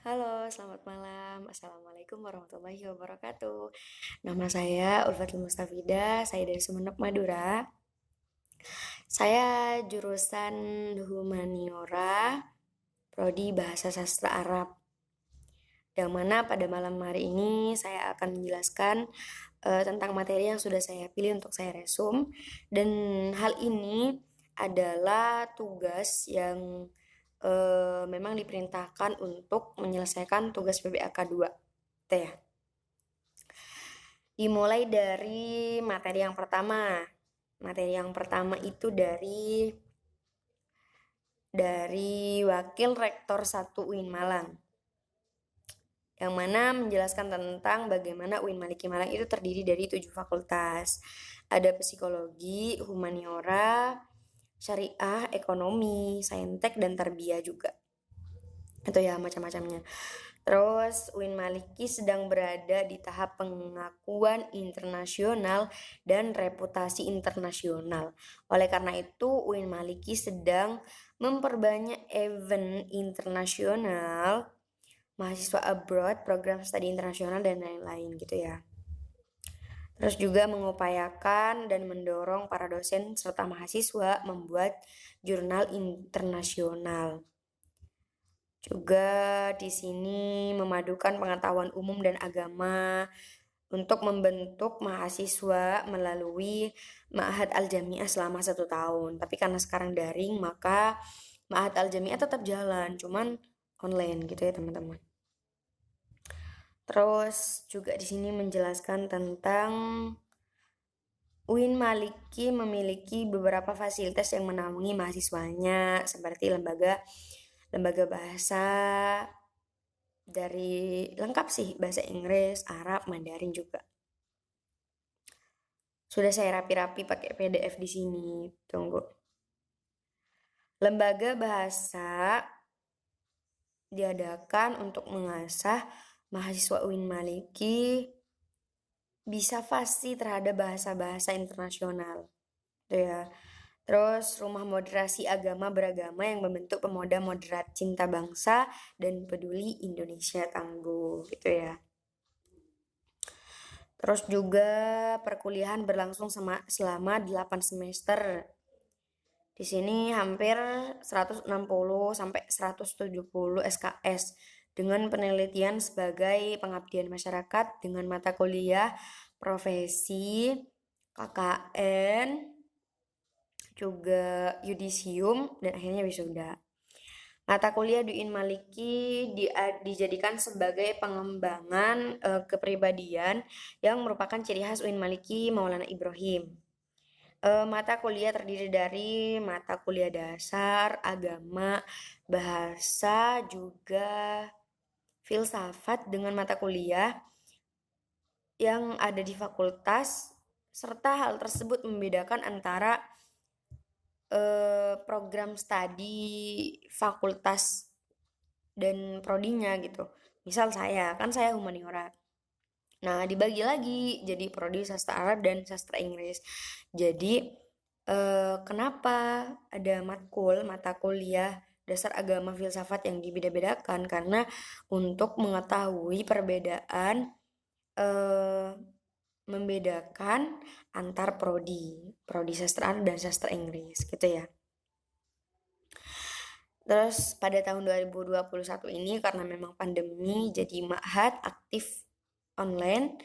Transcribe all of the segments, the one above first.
Halo, selamat malam. Assalamualaikum warahmatullahi wabarakatuh. Nama saya Ulfatul Mustafida, saya dari Sumeneb, Madura. Saya jurusan Humaniora, Prodi Bahasa Sastra Arab. Yang mana pada malam hari ini saya akan menjelaskan tentang materi yang sudah saya pilih untuk saya resum. Dan hal ini adalah tugas yang memang diperintahkan untuk menyelesaikan tugas PBAK 2. Gitu ya. Dimulai dari materi yang pertama. Materi yang pertama itu dari Wakil Rektor 1 UIN Malang. Yang mana menjelaskan tentang bagaimana UIN Maliki Malang itu terdiri dari 7 fakultas. Ada psikologi, humaniora, syariah, ekonomi, saintek, dan tarbiyah juga. Itu ya macam-macamnya. Terus UIN Maliki sedang berada di tahap pengakuan internasional dan reputasi internasional. Oleh karena itu UIN Maliki sedang memperbanyak event internasional, mahasiswa abroad, program studi internasional, dan lain-lain gitu ya. Terus juga mengupayakan dan mendorong para dosen serta mahasiswa membuat jurnal internasional. Juga di sini memadukan pengetahuan umum dan agama untuk membentuk mahasiswa melalui Ma'had Al-Jami'ah selama 1 tahun. Tapi karena sekarang daring, maka Ma'had Al-Jami'ah tetap jalan, cuman online gitu ya teman-teman. Terus juga di sini menjelaskan tentang UIN Maliki memiliki beberapa fasilitas yang menaungi mahasiswanya seperti lembaga bahasa dari lengkap sih, bahasa Inggris, Arab, Mandarin juga. Sudah saya rapi-rapi pakai PDF di sini. Tunggu. Lembaga bahasa diadakan untuk mengasah mahasiswa UIN Maliki bisa fasih terhadap bahasa-bahasa internasional. Itu ya. Terus rumah moderasi agama beragama yang membentuk pemuda moderat cinta bangsa dan peduli Indonesia tangguh gitu ya. Terus juga perkuliahan berlangsung selama 8 semester. Di sini hampir 160 sampai 170 SKS dengan penelitian sebagai pengabdian masyarakat dengan mata kuliah, profesi, KKN, juga yudisium, dan akhirnya wisuda. Mata kuliah di UIN Maliki dijadikan sebagai pengembangan kepribadian yang merupakan ciri khas UIN Maliki Maulana Ibrahim. Mata kuliah terdiri dari mata kuliah dasar, agama, bahasa, juga filsafat dengan mata kuliah yang ada di fakultas, serta hal tersebut membedakan antara program studi fakultas dan prodinya gitu. Misal saya humaniora. Nah, dibagi lagi jadi prodi sastra Arab dan sastra Inggris. Jadi kenapa ada mata kuliah dasar agama filsafat yang dibeda-bedakan? Karena untuk mengetahui perbedaan membedakan antar prodi sastra Arab dan sastra Inggris gitu ya. Terus pada tahun 2021 ini karena memang pandemi jadi Ma'had aktif online,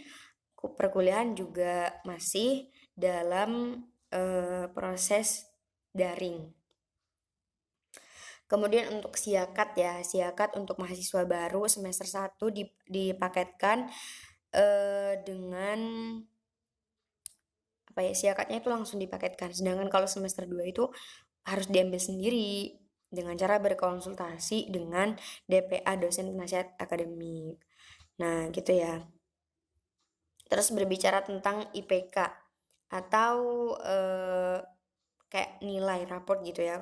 perkuliahan juga masih dalam proses daring. Kemudian untuk siakat untuk mahasiswa baru semester 1 dipaketkan dengan siakatnya itu langsung dipaketkan. Sedangkan kalau semester 2 itu harus diambil sendiri dengan cara berkonsultasi dengan DPA dosen penasihat akademik. Nah, gitu ya. Terus berbicara tentang IPK atau kayak nilai raport gitu ya.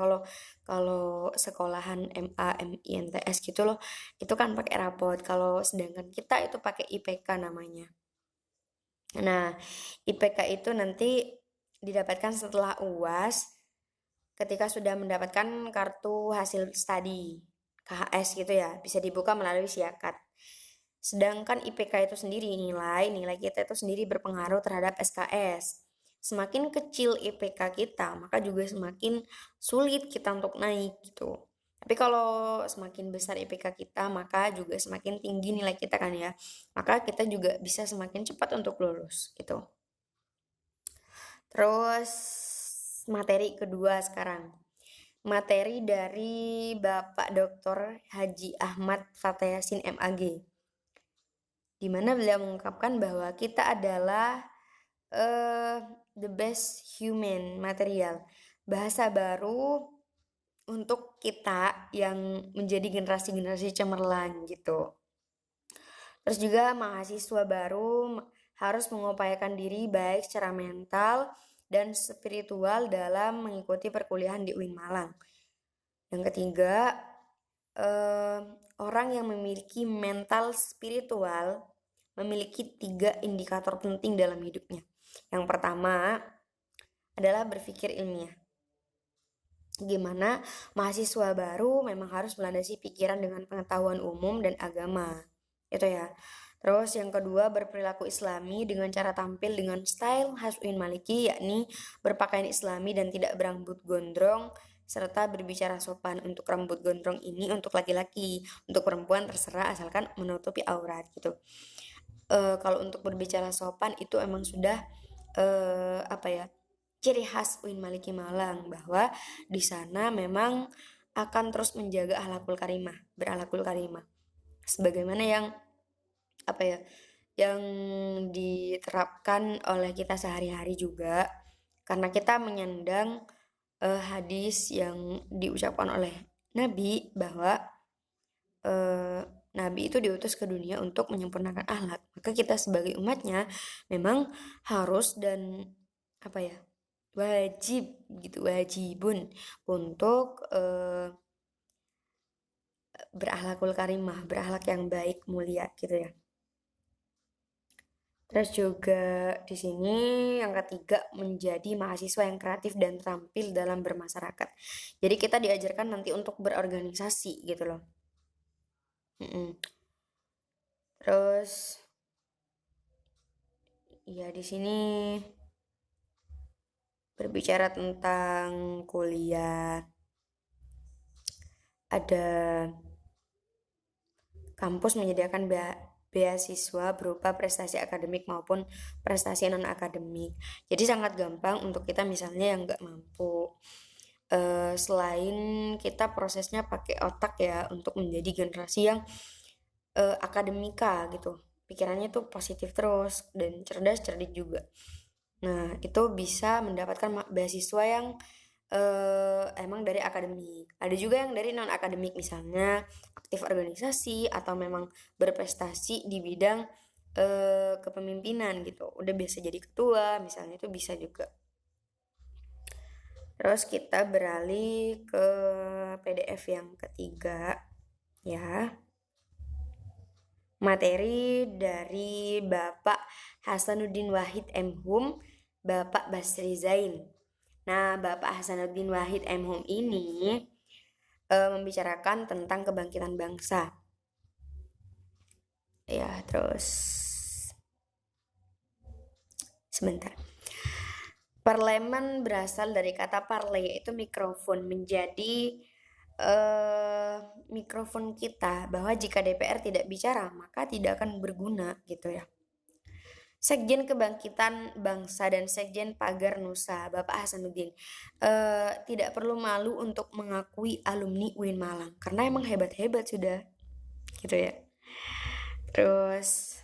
Kalau sekolahan MA, MI, NTS gitu loh, itu kan pakai raport. Kalau sedangkan kita itu pakai IPK namanya. Nah, IPK itu nanti didapatkan setelah UAS ketika sudah mendapatkan kartu hasil studi. KHS gitu ya, bisa dibuka melalui siakat. Sedangkan IPK itu sendiri, nilai kita itu sendiri berpengaruh terhadap SKS. Semakin kecil IPK kita, maka juga semakin sulit kita untuk naik gitu. Tapi kalau semakin besar IPK kita, maka juga semakin tinggi nilai kita kan ya. Maka kita juga bisa semakin cepat untuk lulus gitu. Terus materi kedua sekarang. Materi dari Bapak Dr. Haji Ahmad Fatayasin MAG. Di mana beliau mengungkapkan bahwa kita adalah the best human material. Bahasa baru untuk kita yang menjadi generasi-generasi cemerlang gitu. Terus juga mahasiswa baru harus mengupayakan diri baik secara mental dan spiritual dalam mengikuti perkuliahan di UIN Malang. Yang ketiga, orang yang memiliki mental spiritual memiliki 3 indikator penting dalam hidupnya. Yang pertama adalah berpikir ilmiah. Gimana mahasiswa baru memang harus melandasi pikiran dengan pengetahuan umum dan agama. Itu ya. Terus yang kedua berperilaku islami dengan cara tampil dengan style khas UIN Maliki, yakni berpakaian islami dan tidak berambut gondrong serta berbicara sopan. Untuk rambut gondrong ini untuk laki-laki, untuk perempuan terserah asalkan menutupi aurat gitu. Kalau untuk berbicara sopan itu emang sudah ciri khas UIN Maliki Malang, bahwa di sana memang akan terus menjaga akhlakul karimah, berakhlakul karimah. Sebagaimana yang diterapkan oleh kita sehari-hari juga, karena kita menyandang hadis yang diucapkan oleh Nabi bahwa Nabi itu diutus ke dunia untuk menyempurnakan akhlak. Maka kita sebagai umatnya memang harus dan wajibun untuk berakhlakul karimah, berakhlak yang baik, mulia gitu ya. Terus juga di sini yang ketiga menjadi mahasiswa yang kreatif dan terampil dalam bermasyarakat. Jadi kita diajarkan nanti untuk berorganisasi gitu loh. Terus ya di sini berbicara tentang kuliah, ada kampus menyediakan beasiswa berupa prestasi akademik maupun prestasi non akademik. Jadi sangat gampang untuk kita misalnya yang nggak mampu. Selain kita prosesnya pakai otak ya untuk menjadi generasi yang akademika gitu, pikirannya tuh positif terus dan cerdik juga. Nah itu bisa mendapatkan beasiswa yang emang dari akademik. Ada juga yang dari non akademik, misalnya aktif organisasi atau memang berprestasi di bidang kepemimpinan gitu, udah biasa jadi ketua misalnya, itu bisa juga. Terus kita beralih ke PDF yang ketiga ya. Materi dari Bapak Hasanuddin Wahid M.Hum, Bapak Basri Zain. Nah, Bapak Hasanuddin Wahid M.Hum ini membicarakan tentang kebangkitan bangsa. Ya, terus sebentar. Parlemen berasal dari kata parle, yaitu mikrofon, menjadi mikrofon kita, bahwa jika DPR tidak bicara maka tidak akan berguna gitu ya. Sekjen Kebangkitan Bangsa dan Sekjen Pagar Nusa, Bapak Hasanuddin, tidak perlu malu untuk mengakui alumni UIN Malang karena emang hebat-hebat sudah gitu ya. Terus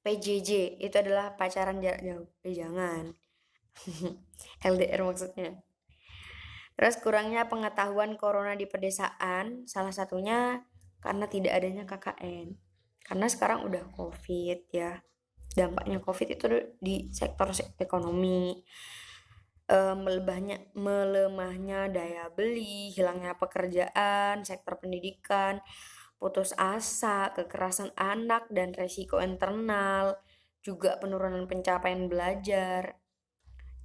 PJJ itu adalah pacaran jarak jauh, jangan LDR maksudnya. Terus kurangnya pengetahuan corona di pedesaan, salah satunya karena tidak adanya KKN. Karena sekarang udah COVID ya. Dampaknya COVID itu di sektor ekonomi, melemahnya daya beli, hilangnya pekerjaan, sektor pendidikan, putus asa, kekerasan anak, dan resiko internal, juga penurunan pencapaian belajar.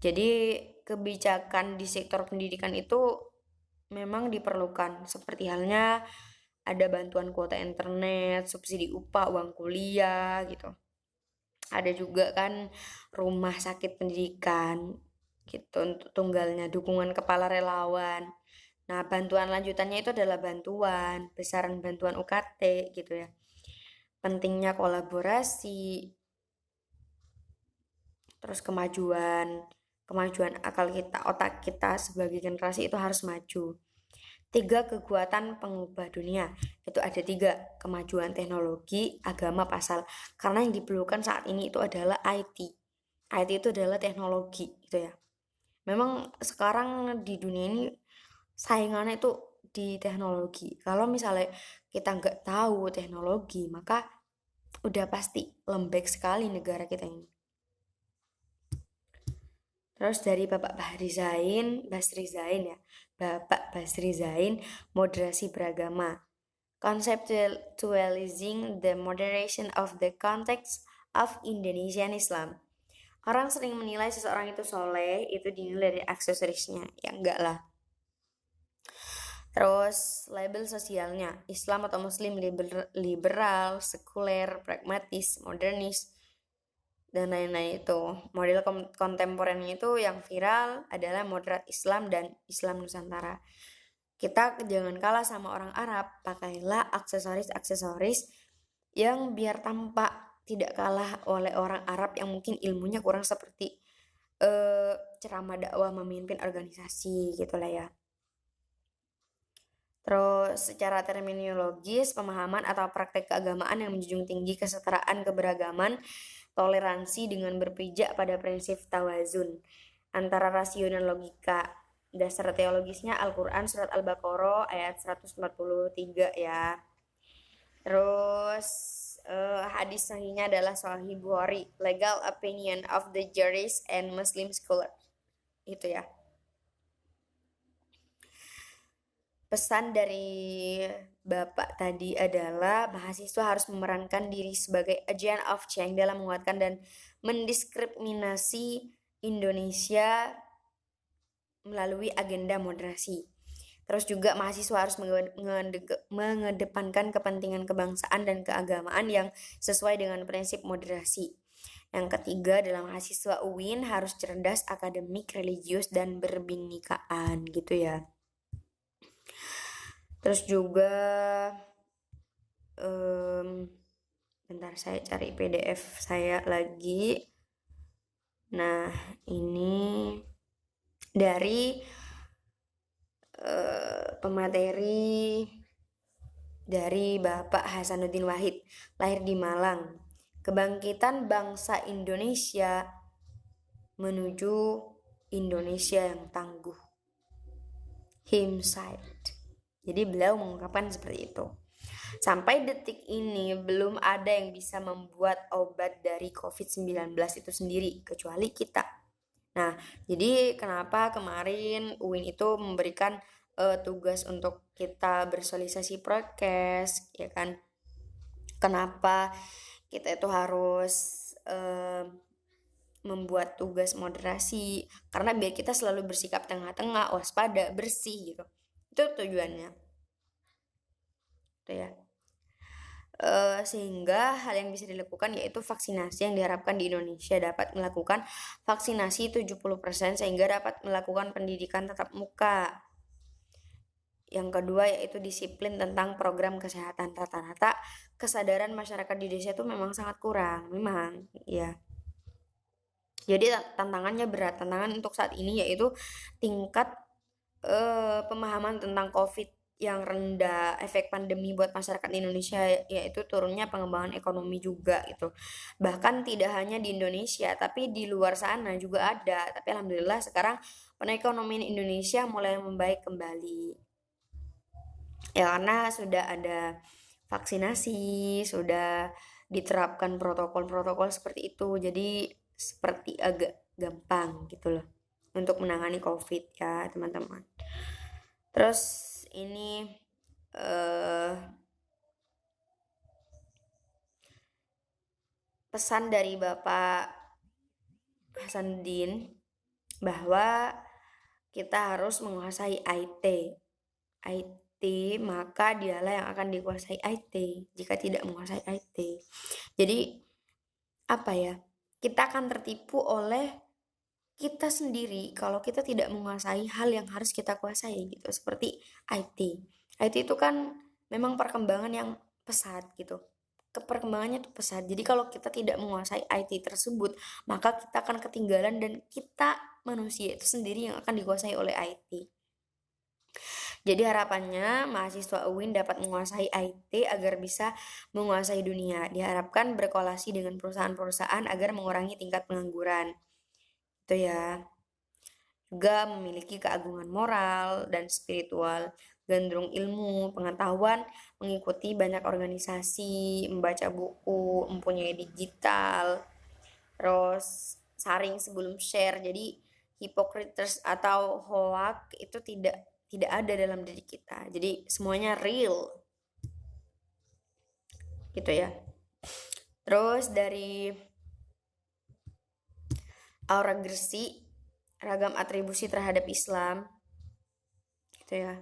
Jadi kebijakan di sektor pendidikan itu memang diperlukan, seperti halnya ada bantuan kuota internet, subsidi upah, uang kuliah gitu. Ada juga kan rumah sakit pendidikan gitu untuk tunggalnya, dukungan kepala relawan. Nah, bantuan lanjutannya itu adalah bantuan, besaran bantuan UKT gitu ya. Pentingnya kolaborasi, terus kemajuan akal kita, otak kita sebagai generasi itu harus maju. 3 kekuatan pengubah dunia. Itu ada 3, kemajuan teknologi, agama, pasal. Karena yang diperlukan saat ini itu adalah IT. IT itu adalah teknologi gitu ya. Memang sekarang di dunia ini saingannya itu di teknologi. Kalau misalnya kita nggak tahu teknologi, maka udah pasti lembek sekali negara kita ini. Terus dari Bapak Basri Zain ya. Bapak Basri Zain, moderasi beragama. Conceptualizing the moderation of the context of Indonesian Islam. Orang sering menilai seseorang itu soleh, itu dinilai dari aksesorisnya. Ya enggak lah. Terus label sosialnya, Islam atau Muslim, liberal, sekuler, pragmatis, modernis, dan lain-lain itu. Model kontemporer itu yang viral adalah moderat Islam dan Islam Nusantara. Kita jangan kalah sama orang Arab, pakailah aksesoris-aksesoris yang biar tampak tidak kalah oleh orang Arab yang mungkin ilmunya kurang seperti ceramah dakwah, memimpin organisasi gitulah ya. Terus secara terminologis, pemahaman atau praktek keagamaan yang menjunjung tinggi kesetaraan, keberagaman, toleransi dengan berpijak pada prinsip tawazun antara rasio dan logika. Dasar teologisnya Al-Quran surat Al-Baqarah ayat 143 ya. Terus hadis sahihnya adalah Sahih Bukhari, legal opinion of the jurists and Muslim scholar. Itu ya. Pesan dari Bapak tadi adalah mahasiswa harus memerankan diri sebagai agent of change dalam menguatkan dan mendiskriminasi Indonesia melalui agenda moderasi. Terus juga mahasiswa harus mengedepankan kepentingan kebangsaan dan keagamaan yang sesuai dengan prinsip moderasi. Yang ketiga adalah mahasiswa UIN harus cerdas, akademik, religius, dan berbinikaan gitu ya. Terus juga bentar saya cari PDF saya lagi. Nah, ini dari pemateri dari Bapak Hasanuddin Wahid, lahir di Malang. Kebangkitan bangsa Indonesia menuju Indonesia yang tangguh. Himside. Jadi beliau mengungkapkan seperti itu. Sampai detik ini belum ada yang bisa membuat obat dari COVID-19 itu sendiri kecuali kita. Nah, jadi kenapa kemarin UIN itu memberikan tugas untuk kita bersosialisasi prokes, ya kan? Kenapa kita itu harus membuat tugas moderasi? Karena biar kita selalu bersikap tengah-tengah, waspada, bersih gitu. Itu tujuannya. Itu ya. Sehingga hal yang bisa dilakukan yaitu vaksinasi, yang diharapkan di Indonesia dapat melakukan vaksinasi 70% sehingga dapat melakukan pendidikan tatap muka. Yang kedua yaitu disiplin tentang program kesehatan. Rata-rata kesadaran masyarakat di desa itu memang sangat kurang, memang ya. Jadi tantangannya berat. Tantangan untuk saat ini yaitu tingkat pemahaman tentang COVID yang rendah, efek pandemi buat masyarakat Indonesia yaitu turunnya pengembangan ekonomi juga gitu. Bahkan tidak hanya di Indonesia, tapi di luar sana juga ada. Tapi alhamdulillah sekarang perekonomian Indonesia mulai membaik kembali. Ya karena sudah ada vaksinasi, sudah diterapkan protokol-protokol seperti itu. Jadi seperti agak gampang gitu loh untuk menangani COVID ya teman-teman. Terus ini pesan dari Bapak Hasanuddin bahwa kita harus menguasai IT. IT, maka dialah yang akan dikuasai IT jika tidak menguasai IT. Jadi apa ya? Kita akan tertipu oleh kita sendiri kalau kita tidak menguasai hal yang harus kita kuasai gitu. Seperti IT. IT itu kan memang perkembangan yang pesat gitu. Perkembangannya itu pesat. Jadi kalau kita tidak menguasai IT tersebut, maka kita akan ketinggalan dan kita manusia itu sendiri yang akan dikuasai oleh IT. Jadi harapannya mahasiswa UIN dapat menguasai IT agar bisa menguasai dunia. Diharapkan berkolasi dengan perusahaan-perusahaan agar mengurangi tingkat pengangguran. Itu ya. Juga memiliki keagungan moral dan spiritual, gandrung ilmu, pengetahuan, mengikuti banyak organisasi, membaca buku, mempunyai digital, terus saring sebelum share. Jadi hipokrites atau hoax itu tidak ada dalam diri kita. Jadi semuanya real. Gitu ya. Terus dari aura Gresik, ragam atribusi terhadap Islam. Gitu ya.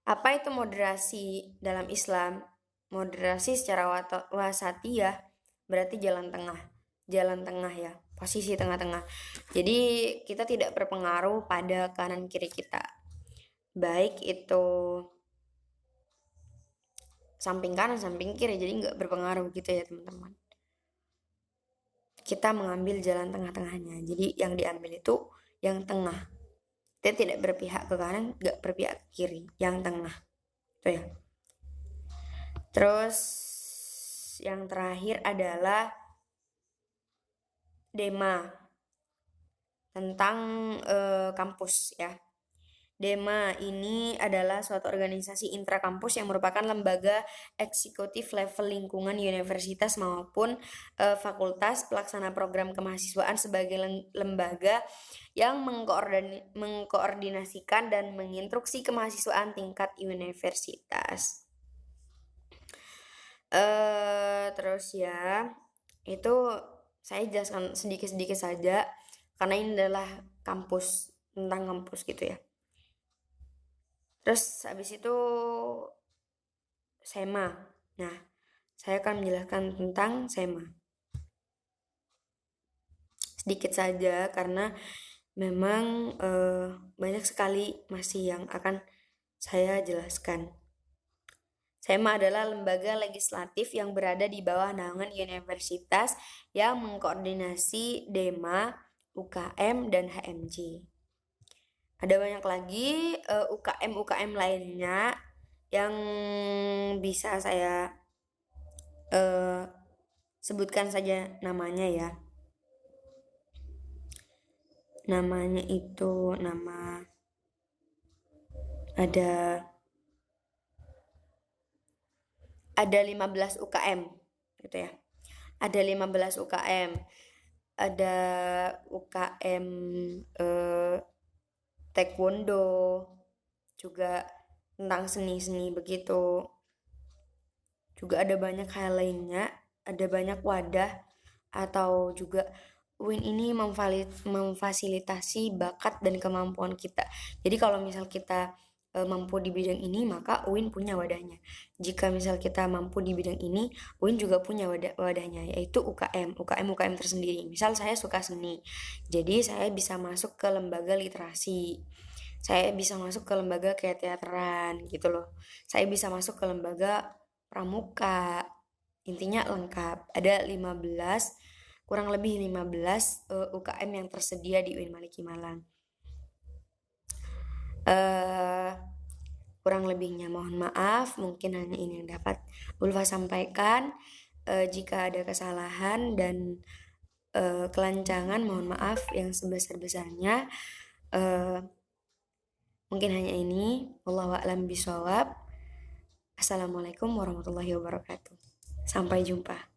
Apa itu moderasi dalam Islam? Moderasi secara wasatiyah berarti jalan tengah. Jalan tengah ya, posisi tengah-tengah. Jadi kita tidak berpengaruh pada kanan kiri kita. Baik itu samping kanan, samping kiri, jadi nggak berpengaruh gitu ya teman-teman. Kita mengambil jalan tengah-tengahnya. Jadi yang diambil itu yang tengah. Kita tidak berpihak ke kanan, nggak berpihak ke kiri, yang tengah. Itu ya. Terus yang terakhir adalah Dema tentang kampus ya. Dema ini adalah suatu organisasi intrakampus yang merupakan lembaga eksekutif level lingkungan universitas maupun fakultas pelaksana program kemahasiswaan sebagai lembaga yang mengkoordinasikan dan menginstruksi kemahasiswaan tingkat universitas. Terus ya, itu saya jelaskan sedikit-sedikit saja karena ini adalah kampus, tentang kampus gitu ya. Terus habis itu SEMA. Nah, saya akan menjelaskan tentang SEMA. Sedikit saja karena memang banyak sekali masih yang akan saya jelaskan. SEMA adalah lembaga legislatif yang berada di bawah naungan universitas yang mengkoordinasi DEMA, UKM, dan HMJ. Ada banyak lagi UKM lainnya yang bisa saya sebutkan saja namanya ya. Namanya itu ada 15 UKM gitu ya. Ada 15 UKM. Ada UKM taekwondo, juga tentang seni-seni begitu. Juga ada banyak hal lainnya, ada banyak wadah atau juga UIN ini memfasilitasi bakat dan kemampuan kita. Jadi kalau misal kita mampu di bidang ini, maka UIN punya wadahnya. Jika misal kita mampu di bidang ini, UIN juga punya wadahnya, yaitu UKM tersendiri. Misal saya suka seni, jadi saya bisa masuk ke lembaga literasi. Saya bisa masuk ke lembaga kayak teateran gitu loh. Saya bisa masuk ke lembaga pramuka. Intinya lengkap. Ada kurang lebih 15 UKM yang tersedia di UIN Maliki Malang. Kurang lebihnya mohon maaf, mungkin hanya ini yang dapat Ulfa sampaikan. Jika ada kesalahan dan kelancangan, mohon maaf yang sebesar-besarnya. Mungkin hanya ini. Wallahu a'lam bishawab. Assalamualaikum warahmatullahi wabarakatuh. Sampai jumpa.